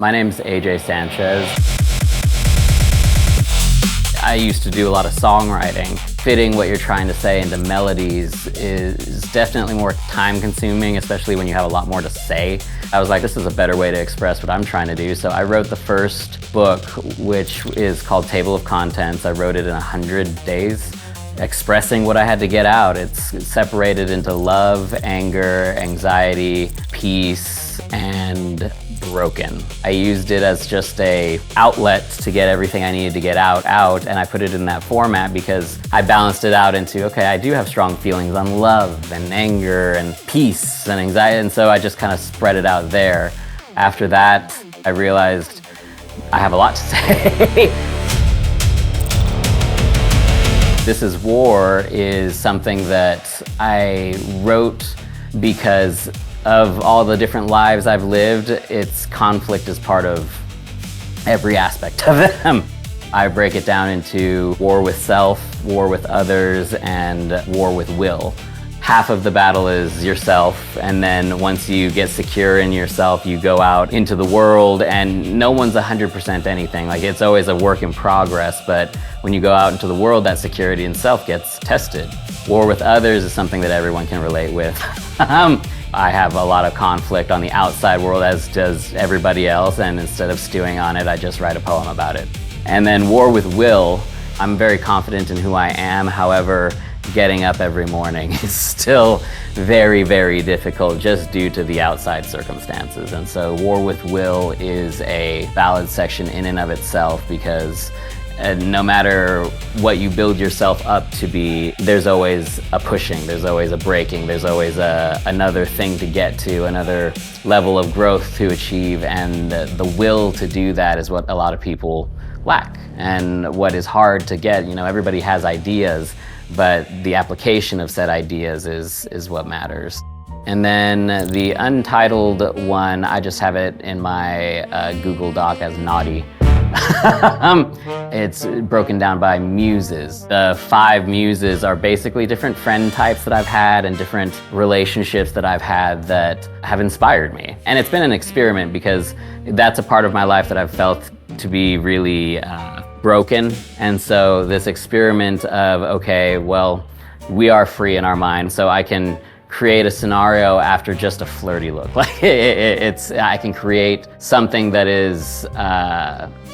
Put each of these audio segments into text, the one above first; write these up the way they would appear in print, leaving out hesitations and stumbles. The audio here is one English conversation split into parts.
My name's AJ Sanchez. I used to do a lot of songwriting. Fitting what you're trying to say into melodies is definitely more time-consuming, especially when you have a lot more to say. I was like, this is a better way to express what I'm trying to do. So I wrote the first book, which is called Table of Contents. I wrote it in 100 days, expressing what I had to get out. It's separated into love, anger, anxiety, peace, and broken. I used it as just a outlet to get everything I needed to get out, and I put it in that format because I balanced it out into, okay, I do have strong feelings on love and anger and peace and anxiety, and so I just kind of spread it out there. After that, I realized I have a lot to say. This Is War is something that I wrote because of all the different lives I've lived. Its conflict is part of every aspect of them. I break it down into war with self, war with others, and war with will. Half of the battle is yourself, and then once you get secure in yourself, you go out into the world, and no one's 100% anything. Like, it's always a work in progress, but when you go out into the world, that security in self gets tested. War with others is something that everyone can relate with. I have a lot of conflict on the outside world, as does everybody else, and instead of stewing on it, I just write a poem about it. And then war with will, I'm very confident in who I am. However, getting up every morning is still very, very difficult just due to the outside circumstances. And so war with will is a valid section in and of itself, because no matter what you build yourself up to be, there's always a pushing, there's always a breaking, there's always another thing to get to, another level of growth to achieve, and the will to do that is what a lot of people lack, and what is hard to get. You know, everybody has ideas, but the application of said ideas is what matters. And then the untitled one, I just have it in my Google Doc as naughty. It's broken down by muses. The 5 muses are basically different friend types that I've had and different relationships that I've had that have inspired me. And it's been an experiment, because that's a part of my life that I've felt to be really broken. And so this experiment of, okay, well, we are free in our mind, so I can create a scenario after just a flirty look. Like, I can create something that is,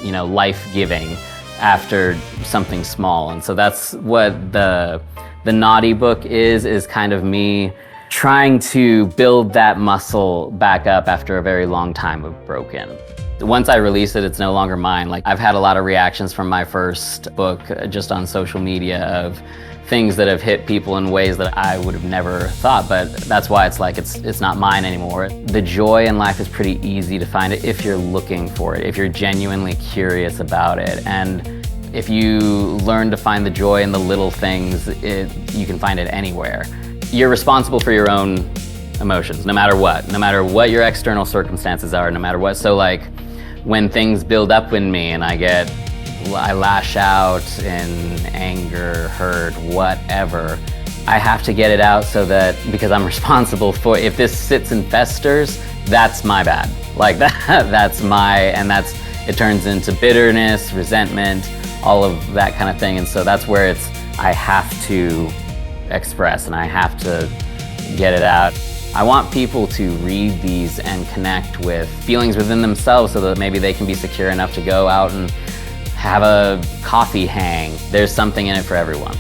you know, life-giving after something small. And so that's what the naughty book is kind of me trying to build that muscle back up after a very long time of broken. Once I release it, it's no longer mine. Like, I've had a lot of reactions from my first book just on social media of things that have hit people in ways that I would have never thought, but that's why it's like it's not mine anymore. The joy in life is pretty easy to find if you're looking for it, if you're genuinely curious about it. And if you learn to find the joy in the little things, you can find it anywhere. You're responsible for your own emotions, no matter what your external circumstances are, no matter what. So like, when things build up in me and I lash out in anger, hurt, whatever, I have to get it out, so that, because I'm responsible for, if this sits and festers, that's my bad. Like, it turns into bitterness, resentment, all of that kind of thing. And so that's where I have to express and I have to get it out. I want people to read these and connect with feelings within themselves, so that maybe they can be secure enough to go out and have a coffee hang. There's something in it for everyone.